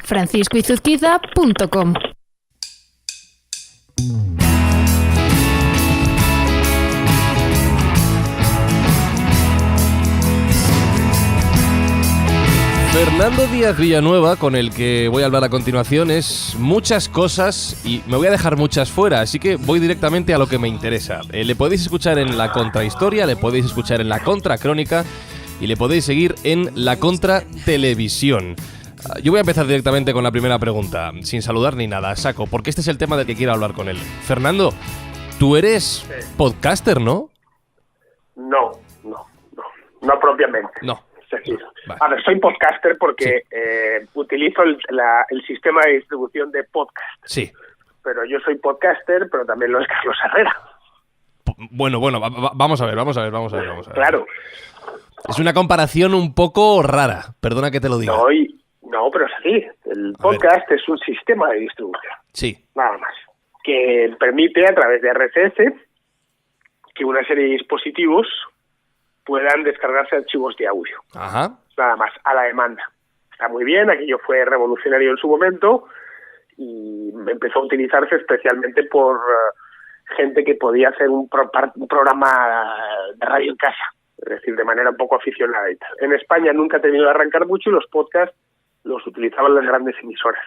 franciscoizuzquiza.com. Fernando Díaz Villanueva, con el que voy a hablar a continuación, es muchas cosas y me voy a dejar muchas fuera, así que voy directamente a lo que me interesa. Le podéis escuchar en La Contrahistoria, le podéis escuchar en La Contracrónica y le podéis seguir en La Contratelevisión. Yo voy a empezar directamente con la primera pregunta, sin saludar ni nada, saco, porque este es el tema del que quiero hablar con él. Fernando, tú eres podcaster, ¿no? No propiamente. No. Vale. A ver, soy podcaster porque utilizo el sistema de distribución de podcast. Sí. Pero yo soy podcaster, pero también lo es Carlos Herrera. Bueno, vamos a ver. Claro. Es una comparación un poco rara, perdona que te lo diga. No, pero es así. El podcast es un sistema de distribución. Sí. Nada más. Que permite, a través de RSS, que una serie de dispositivos puedan descargarse archivos de audio. Ajá. Nada más, a la demanda. Está muy bien, aquello fue revolucionario en su momento y empezó a utilizarse especialmente por gente que podía hacer un programa de radio en casa, es decir, de manera un poco aficionada y tal. En España nunca ha terminado de arrancar mucho y los podcasts los utilizaban las grandes emisoras,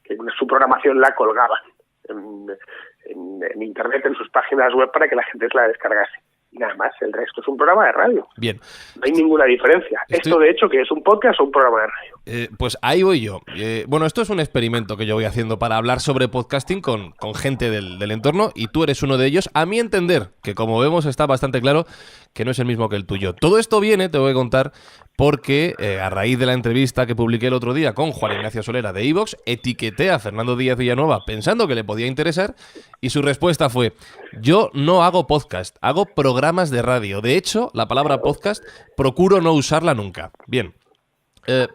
que su programación la colgaban en internet, en sus páginas web para que la gente la descargase. Y nada más, el resto es un programa de radio. Bien. No hay ninguna diferencia. Esto, de hecho, que es un podcast o un programa de radio. Pues ahí voy yo. Bueno, esto es un experimento que yo voy haciendo para hablar sobre podcasting con gente del entorno, y tú eres uno de ellos. A mi entender, que como vemos está bastante claro que no es el mismo que el tuyo. Todo esto viene, te voy a contar, porque a raíz de la entrevista que publiqué el otro día con Juan Ignacio Solera de iVox, etiqueté a Fernando Díaz Villanueva pensando que le podía interesar, y su respuesta fue: yo no hago podcast, hago programas de radio. De hecho, la palabra podcast procuro no usarla nunca. Bien.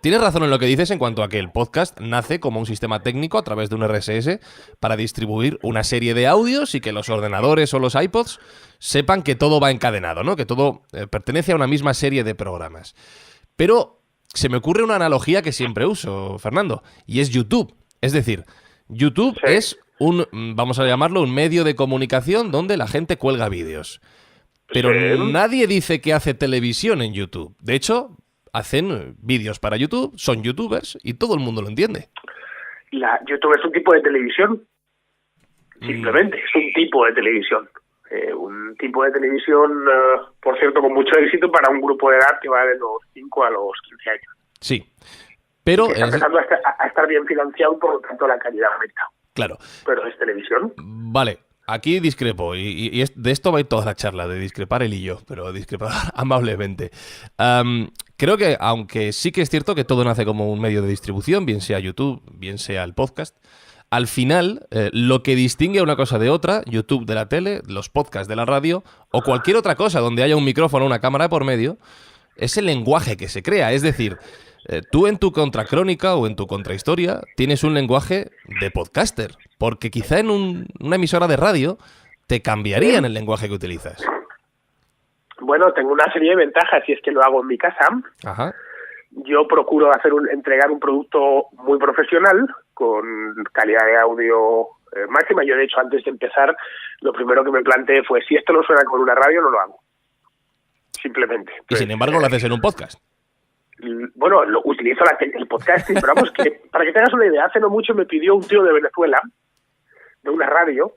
Tienes razón en lo que dices en cuanto a que el podcast nace como un sistema técnico a través de un RSS para distribuir una serie de audios y que los ordenadores o los iPods sepan que todo va encadenado, ¿no? Que todo pertenece a una misma serie de programas. Pero se me ocurre una analogía que siempre uso, Fernando, y es YouTube. Es decir, YouTube es vamos a llamarlo, un medio de comunicación donde la gente cuelga vídeos. Pero nadie dice que hace televisión en YouTube. De hecho, hacen vídeos para YouTube, son youtubers y todo el mundo lo entiende. YouTube es un tipo de televisión, simplemente, es un tipo de televisión. Un tipo de televisión, por cierto, con mucho éxito para un grupo de edad que va de los 5 a los 15 años. Sí, pero está empezando a estar bien financiado, por lo tanto la calidad aumenta. Claro. Pero es televisión. Vale. Aquí discrepo, y de esto va a ir toda la charla, de discrepar él y yo, pero discrepar amablemente. Creo que, aunque sí que es cierto que todo nace como un medio de distribución, bien sea YouTube, bien sea el podcast, al final, lo que distingue una cosa de otra, YouTube de la tele, los podcasts de la radio, o cualquier otra cosa donde haya un micrófono o una cámara por medio, es el lenguaje que se crea. Es decir, tú en tu contracrónica o en tu contrahistoria tienes un lenguaje de podcaster, porque quizá en una emisora de radio te cambiarían el lenguaje que utilizas. Bueno, tengo una serie de ventajas y es que lo hago en mi casa. Ajá. Yo procuro entregar un producto muy profesional, con calidad de audio máxima. Yo, de hecho, antes de empezar, lo primero que me planteé fue: si esto no suena con una radio, no lo hago. Simplemente. Y sin embargo lo haces en un podcast. Bueno, utilizo el podcasting, pero vamos, que para que tengas una idea, hace no mucho me pidió un tío de Venezuela, de una radio,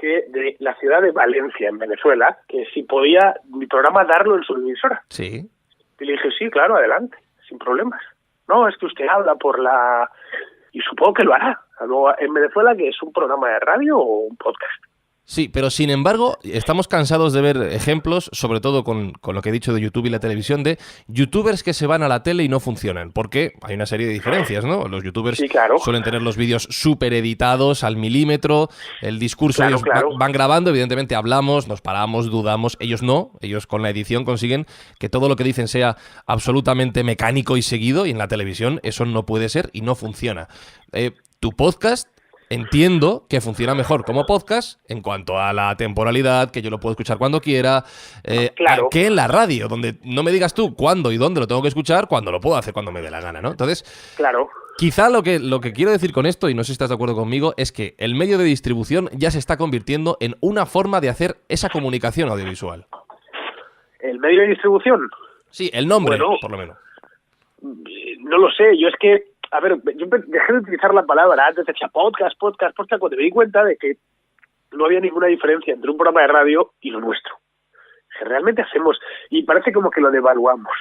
de la ciudad de Valencia, en Venezuela, que si podía mi programa darlo en su emisora. Sí. Y le dije: sí, claro, adelante, sin problemas. No, es que usted habla por la... Y supongo que lo hará. Luego, en Venezuela, ¿que es un programa de radio o un podcast? Sí, pero sin embargo, estamos cansados de ver ejemplos, sobre todo con lo que he dicho de YouTube y la televisión, de youtubers que se van a la tele y no funcionan. Porque hay una serie de diferencias, ¿no? Los youtubers suelen tener los vídeos súper editados, al milímetro, el discurso ellos van grabando, evidentemente hablamos, nos paramos, dudamos. Ellos no, ellos con la edición consiguen que todo lo que dicen sea absolutamente mecánico y seguido, y en la televisión eso no puede ser y no funciona. Tu podcast entiendo que funciona mejor como podcast en cuanto a la temporalidad, que yo lo puedo escuchar cuando quiera, Claro. que en la radio, donde no me digas tú cuándo y dónde lo tengo que escuchar, cuando lo puedo hacer cuando me dé la gana, ¿no? Entonces, Claro. quizá lo que quiero decir con esto, y no sé si estás de acuerdo conmigo, es que el medio de distribución ya se está convirtiendo en una forma de hacer esa comunicación audiovisual. ¿El medio de distribución? Sí, el nombre, Bueno, por lo menos. No lo sé, yo es que, a ver, yo dejé de utilizar la palabra, antes decía podcast, cuando me di cuenta de que no había ninguna diferencia entre un programa de radio y lo nuestro. Que realmente hacemos, y parece como que lo devaluamos,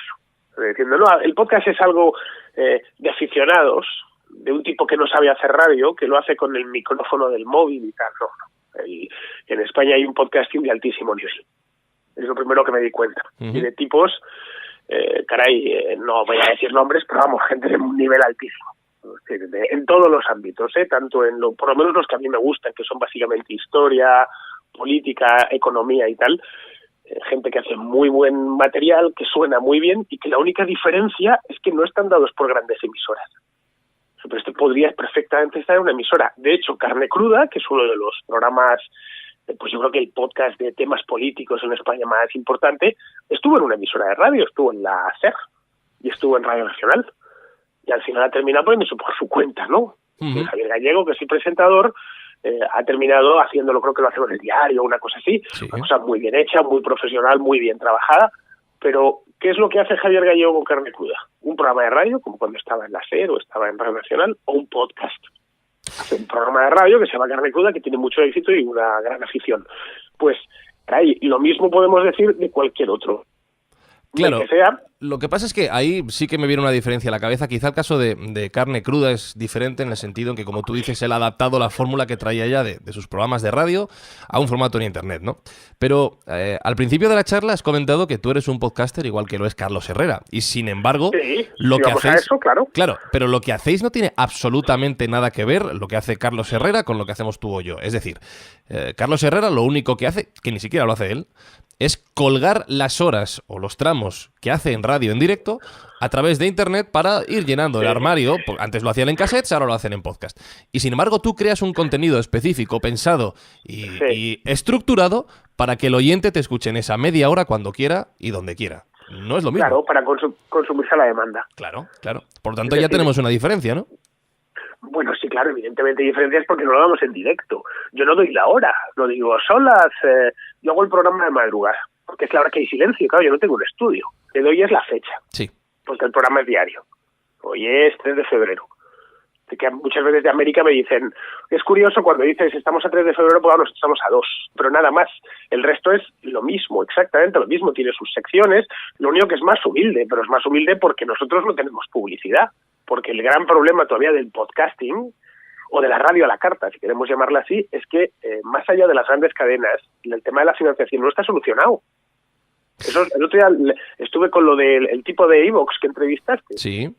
diciendo, no, el podcast es algo de aficionados, de un tipo que no sabe hacer radio, que lo hace con el micrófono del móvil y tal, no. Y en España hay un podcasting de altísimo nivel. Es lo primero que me di cuenta. Y de tipos, no voy a decir nombres, pero vamos, gente de un nivel altísimo. En todos los ámbitos, tanto por lo menos los que a mí me gustan, que son básicamente historia, política, economía y tal. Gente que hace muy buen material, que suena muy bien y que la única diferencia es que no están dados por grandes emisoras. Pero esto podría perfectamente estar en una emisora. De hecho, Carne Cruda, que es uno de los programas, pues yo creo que el podcast de temas políticos en España más importante, estuvo en una emisora de radio, estuvo en la SER y estuvo en Radio Nacional. Y al final ha terminado poniéndose por su cuenta, ¿no? Javier Gallego, que es el presentador, ha terminado haciéndolo, creo que lo hace en El Diario, una cosa así, sí. Una cosa muy bien hecha, muy profesional, muy bien trabajada, pero ¿qué es lo que hace Javier Gallego con Carne Cruda? Un programa de radio, como cuando estaba en la SER o estaba en Radio Nacional, o un podcast. Hace un programa de radio que se llama Carne Cruda, que tiene mucho éxito y una gran afición. Pues, lo mismo podemos decir de cualquier otro. Claro, que sea. Lo que pasa es que ahí sí que me viene una diferencia a la cabeza. Quizá el caso de Carne Cruda es diferente en el sentido en que, como tú dices, él ha adaptado la fórmula que traía ya de sus programas de radio a un formato en internet, ¿no? Pero al principio de la charla has comentado que tú eres un podcaster igual que lo es Carlos Herrera. Y sin embargo, sí, lo que hacéis... eso, claro. Claro, pero lo que hacéis no tiene absolutamente nada que ver lo que hace Carlos Herrera con lo que hacemos tú o yo. Es decir, Carlos Herrera lo único que hace, que ni siquiera lo hace él, es colgar las horas o los tramos que hace en radio en directo a través de internet para ir llenando el armario. Antes lo hacían en cassettes, ahora lo hacen en podcast. Y sin embargo, tú creas un contenido específico, pensado y estructurado para que el oyente te escuche en esa media hora cuando quiera y donde quiera. No es lo mismo. Claro, para consumirse a la demanda. Claro. Por lo tanto, ya tenemos una diferencia, ¿no? Bueno, sí, claro, evidentemente hay diferencias porque no lo damos en directo. Yo no doy la hora, no digo, son las... yo hago el programa de madrugada, porque es la hora que hay silencio, claro, yo no tengo un estudio. Le doy es la fecha, sí, porque el programa es diario. Hoy es 3 de febrero. Que muchas veces de América me dicen, es curioso cuando dices estamos a 3 de febrero, pues nosotros estamos a 2, pero nada más. El resto es lo mismo, exactamente lo mismo, tiene sus secciones, lo único que es más humilde, pero es más humilde porque nosotros no tenemos publicidad. Porque el gran problema todavía del podcasting, o de la radio a la carta, si queremos llamarla así, es que más allá de las grandes cadenas, el tema de la financiación no está solucionado. Eso, el otro día estuve con lo del tipo de iVoox que entrevistaste. Sí.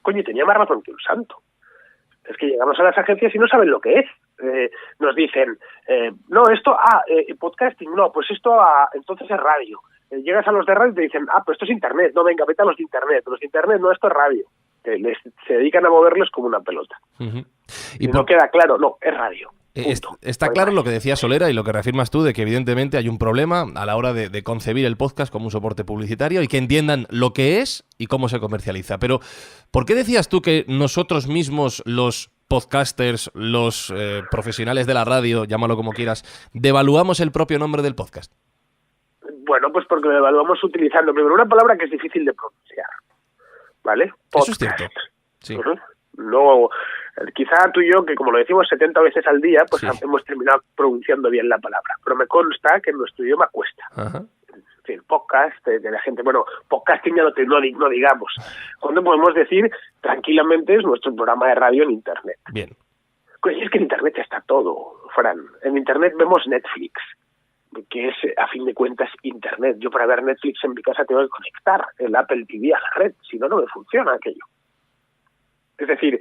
Coño, tenía más razón que un santo. Es que llegamos a las agencias y no saben lo que es. Nos dicen, no, esto, podcasting, no, pues esto entonces es radio. Llegas a los de radio y te dicen, pues esto es internet, no, venga, vete a los de internet, no, esto es radio. Se dedican a moverles como una pelota. Y no queda claro, no, es radio. Está claro lo que decía Solera y lo que reafirmas tú, de que evidentemente hay un problema a la hora de concebir el podcast como un soporte publicitario y que entiendan lo que es y cómo se comercializa. Pero, ¿por qué decías tú que nosotros mismos, los podcasters, los profesionales de la radio, llámalo como quieras, devaluamos el propio nombre del podcast? Bueno, pues porque lo devaluamos utilizando primero una palabra que es difícil de pronunciar, ¿vale? Podcast. Eso es cierto, sí. Luego, quizá tú y yo, que como lo decimos 70 veces al día, pues sí, hemos terminado pronunciando bien la palabra. Pero me consta que en nuestro idioma cuesta. Ajá. Es decir, podcast, de la gente, bueno, podcasting ya no digamos. Cuando podemos decir, tranquilamente, es nuestro programa de radio en Internet. Bien. Pues es que en Internet ya está todo, Fran. En Internet vemos Netflix, que es, a fin de cuentas, Internet. Yo para ver Netflix en mi casa tengo que conectar el Apple TV a la red, si no, no me funciona aquello. Es decir,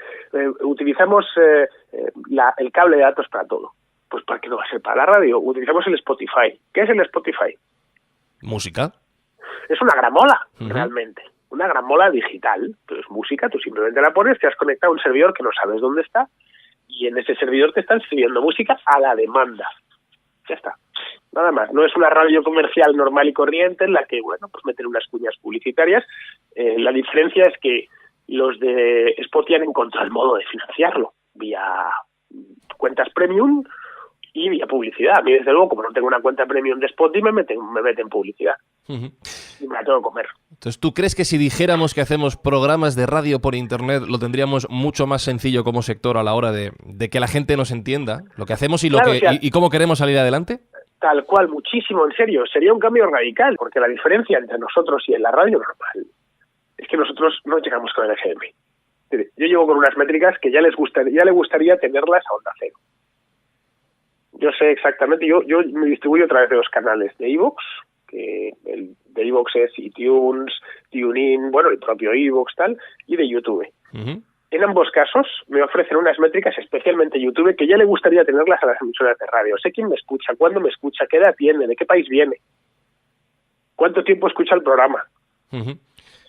utilizamos el cable de datos para todo. Pues ¿para qué no va a ser para la radio? Utilizamos el Spotify. ¿Qué es el Spotify? Música. Es una gramola, realmente. Una gramola digital. Pero es música, tú simplemente la pones, te has conectado a un servidor que no sabes dónde está y en ese servidor te están subiendo música a la demanda. Ya está. Nada más. No es una radio comercial normal y corriente en la que, bueno, pues meten unas cuñas publicitarias. La diferencia es que los de Spotify han encontrado el modo de financiarlo vía cuentas premium y vía publicidad. A mí, desde luego, como no tengo una cuenta premium de Spotify, me meten publicidad. Uh-huh. Y me la tengo que comer. Entonces, ¿tú crees que si dijéramos que hacemos programas de radio por internet lo tendríamos mucho más sencillo como sector a la hora de que la gente nos entienda lo que hacemos y Claro, y cómo queremos salir adelante? Tal cual, muchísimo, en serio. Sería un cambio radical, porque la diferencia entre nosotros y en la radio normal es que nosotros no llegamos con el FM. Yo llego con unas métricas que ya le gustaría tenerlas a Onda Cero. Yo sé exactamente, yo me distribuyo a través de los canales de iVoox, que el de iVoox es iTunes, TuneIn, bueno, el propio iVoox, tal, y de YouTube. Uh-huh. En ambos casos me ofrecen unas métricas, especialmente YouTube, que ya le gustaría tenerlas a las emisoras de radio. Sé quién me escucha, cuándo me escucha, qué edad tiene, de qué país viene, cuánto tiempo escucha el programa. Uh-huh.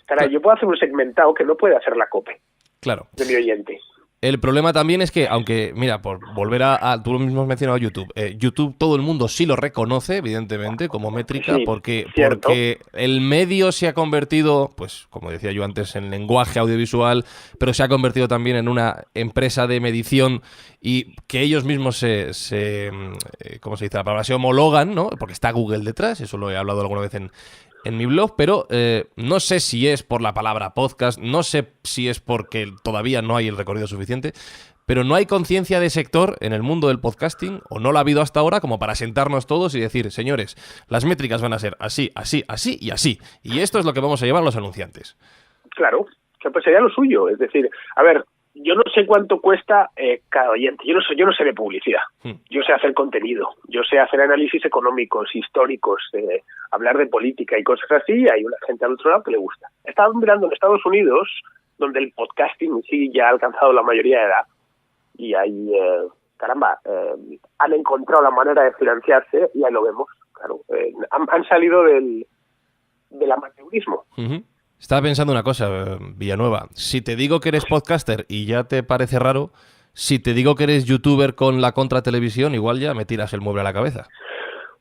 Caray, yo puedo hacer un segmentado que no puede hacer la COPE. Claro. De mi oyente. El problema también es que, aunque, mira, por volver tú mismo has mencionado YouTube, YouTube todo el mundo sí lo reconoce, evidentemente, como métrica, Sí, porque el medio se ha convertido, pues, como decía yo antes, en lenguaje audiovisual, pero se ha convertido también en una empresa de medición y que ellos mismos ¿cómo se dice la palabra? Se homologan, ¿no? Porque está Google detrás, eso lo he hablado alguna vez en mi blog, pero no sé si es por la palabra podcast, no sé si es porque todavía no hay el recorrido suficiente, pero no hay conciencia de sector en el mundo del podcasting, o no la ha habido hasta ahora, como para sentarnos todos y decir, señores, las métricas van a ser así, así, así y así, y esto es lo que vamos a llevar los anunciantes. Claro, que pues sería lo suyo, es decir, a ver, yo no sé cuánto cuesta cada oyente, yo no sé de publicidad, yo sé hacer contenido, yo sé hacer análisis económicos, históricos, hablar de política y cosas así, y hay una gente al otro lado que le gusta. Estaba mirando en Estados Unidos, donde el podcasting sí ya ha alcanzado la mayoría de edad, y ahí, han encontrado la manera de financiarse, y ahí lo vemos, claro, han salido del amateurismo. Uh-huh. Estaba pensando una cosa, Villanueva. Si te digo que eres podcaster y ya te parece raro, si te digo que eres youtuber con la Contratelevisión, igual ya me tiras el mueble a la cabeza.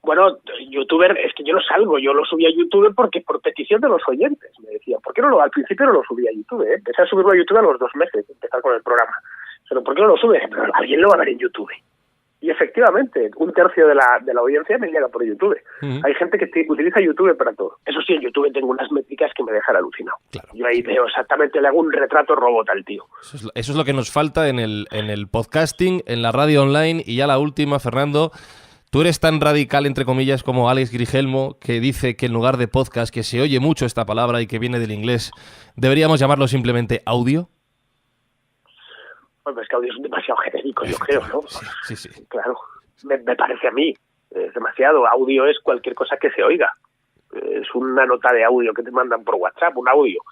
Bueno, youtuber, es que yo no salgo, yo lo subí a YouTube porque por petición de los oyentes me decían, ¿por qué al principio no lo subí a YouTube? Empecé a subirlo a YouTube a los 2 meses de empezar con el programa. Pero ¿por qué no lo subes? Pero alguien lo va a ver en YouTube. Y efectivamente, 1/3 de la audiencia me llega por YouTube. Uh-huh. Hay gente que utiliza YouTube para todo. Eso sí, en YouTube tengo unas métricas que me dejan alucinado. Claro. Yo ahí veo exactamente, le hago un retrato robot al tío. Eso es lo que nos falta en el podcasting, en la radio online. Y ya la última, Fernando, tú eres tan radical, entre comillas, como Alex Grigelmo, que dice que en lugar de podcast, que se oye mucho esta palabra y que viene del inglés, deberíamos llamarlo simplemente audio. Bueno, es que audio es demasiado genérico, yo creo, ¿no? Sí. Claro, me parece a mí. Es demasiado. Audio es cualquier cosa que se oiga. Es una nota de audio que te mandan por WhatsApp, un audio.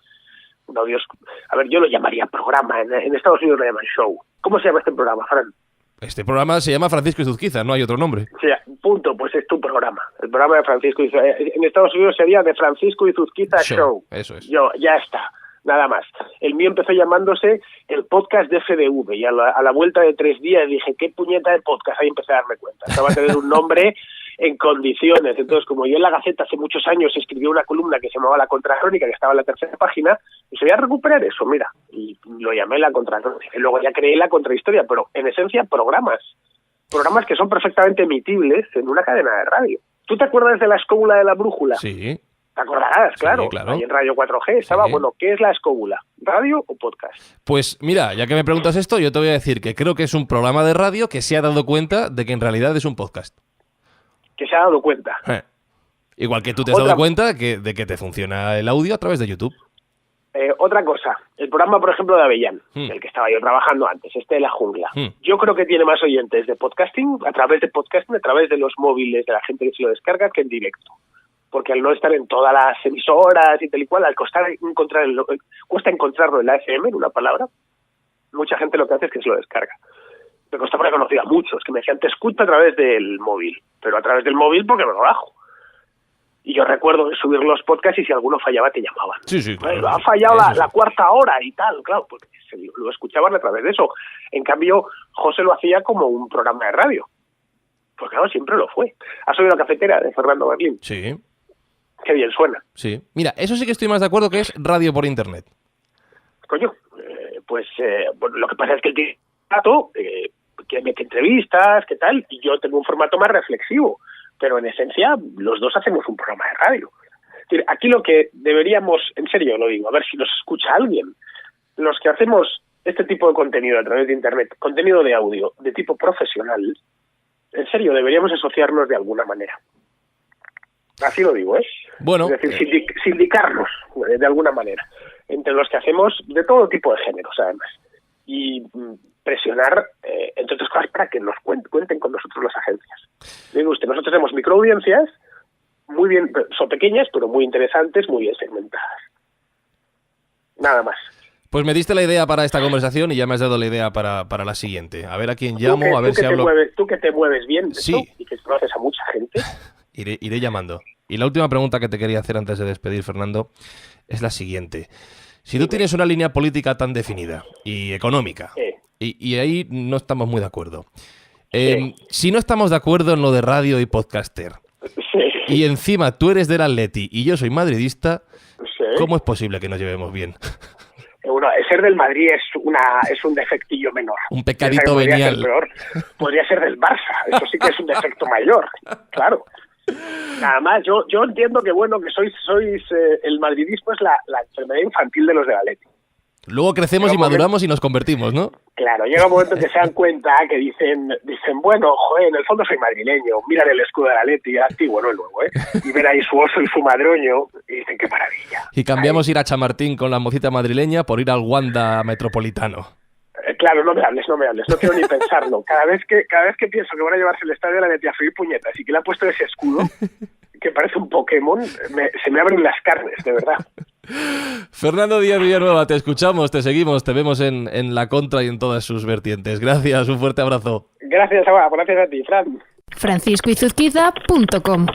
Un audio es... A ver, yo lo llamaría programa. En Estados Unidos lo llaman show. ¿Cómo se llama este programa, Fran? Este programa se llama Francisco Izuzquiza, no hay otro nombre. Sí, punto, pues es tu programa. El programa de Francisco Izuzquiza. En Estados Unidos sería de Francisco Izuzquiza Show. Eso es. Ya está. Nada más. El mío empezó llamándose el podcast de FDV y a la vuelta de 3 días dije, ¿qué puñeta de podcast? Ahí empecé a darme cuenta. Estaba a tener un nombre en condiciones. Entonces, como yo en la Gaceta hace muchos años escribí una columna que se llamaba La Contracrónica, que estaba en la 3ª página, y se voy a recuperar eso, mira. Y lo llamé La Contracrónica. Y luego ya creé La Contrahistoria, pero en esencia programas. Programas que son perfectamente emitibles en una cadena de radio. ¿Tú te acuerdas de La Escóbula de la Brújula? Sí. Te acordarás, claro. Sí, claro. Ahí en Radio 4G estaba, bueno, ¿qué es La Escóbula? ¿Radio o podcast? Pues mira, ya que me preguntas esto, yo te voy a decir que creo que es un programa de radio que se ha dado cuenta de que en realidad es un podcast. Que se ha dado cuenta. Igual que tú te has dado cuenta de que te funciona el audio a través de YouTube. Otra cosa, el programa, por ejemplo, de Avellán, el que estaba yo trabajando antes, de La Jungla. Yo creo que tiene más oyentes de podcasting, a través de los móviles de la gente que se lo descarga, que en directo. Porque al no estar en todas las emisoras y tal y cual, cuesta encontrarlo en la FM, en una palabra, mucha gente lo que hace es que se lo descarga. Me costó porque conocía a muchos que me decían, te escucho a través del móvil, pero a través del móvil porque me lo bajo. Y yo recuerdo de subir los podcasts y si alguno fallaba te llamaban. Sí, claro. Ha fallado la cuarta hora y tal, claro, porque lo escuchaban a través de eso. En cambio, José lo hacía como un programa de radio. Pues claro, siempre lo fue. ¿Has oído La Cafetera de Fernando Berlín? Sí. Qué bien suena. Sí. Mira, eso sí que estoy más de acuerdo que es radio por internet. Coño, bueno, lo que pasa es que él tiene un formato que mete entrevistas, que tal, y yo tengo un formato más reflexivo. Pero en esencia, los dos hacemos un programa de radio. Es decir, aquí lo que deberíamos, en serio lo digo, a ver si nos escucha alguien, los que hacemos este tipo de contenido a través de Internet, contenido de audio de tipo profesional, en serio, deberíamos asociarnos de alguna manera. Así lo digo, ¿eh? Bueno. Es decir, sindicarnos de alguna manera entre los que hacemos de todo tipo de géneros, además. Y presionar, entre otras cosas, para que nos cuenten con nosotros las agencias. Digo usted, nosotros tenemos microaudiencias, muy bien, son pequeñas, pero muy interesantes, muy bien segmentadas. Nada más. Pues me diste la idea para esta conversación y ya me has dado la idea para la siguiente. A ver a quién llamo, a ver si hablo... Tú que te mueves bien, sí, ¿no? Y que conoces a mucha gente. Iré llamando. Y la última pregunta que te quería hacer antes de despedir, Fernando, es la siguiente. Si tú tienes una línea política tan definida y económica, y ahí no estamos muy de acuerdo. Si no estamos de acuerdo en lo de radio y podcaster, y encima tú eres del Atleti y yo soy madridista, ¿cómo es posible que nos llevemos bien? Bueno, ser del Madrid es un defectillo menor. Un pecadito venial. Podría ser del Barça, eso sí que es un defecto mayor, claro. Nada más, yo entiendo que bueno que sois el madridismo es la enfermedad infantil de los del Atleti. Luego crecemos y maduramos y nos convertimos, ¿no? Claro, llega un momento en que se dan cuenta que dicen, bueno, joder, en el fondo soy madrileño, miran el escudo del Atleti, antiguo, no el nuevo, y ven ahí su oso y su madroño, y dicen, qué maravilla. Y cambiamos ir a Chamartín con la mocita madrileña por ir al Wanda Metropolitano. Claro, no me hables, no quiero ni pensarlo. Cada vez que pienso que van a llevarse el estadio de la Atleti a freír puñetas y que le ha puesto ese escudo, que parece un Pokémon, se me abren las carnes, de verdad. Fernando Díaz Villanueva, te escuchamos, te seguimos, te vemos en La Contra y en todas sus vertientes. Gracias, un fuerte abrazo. Gracias a ti, Fran. franciscoizuzquiza.com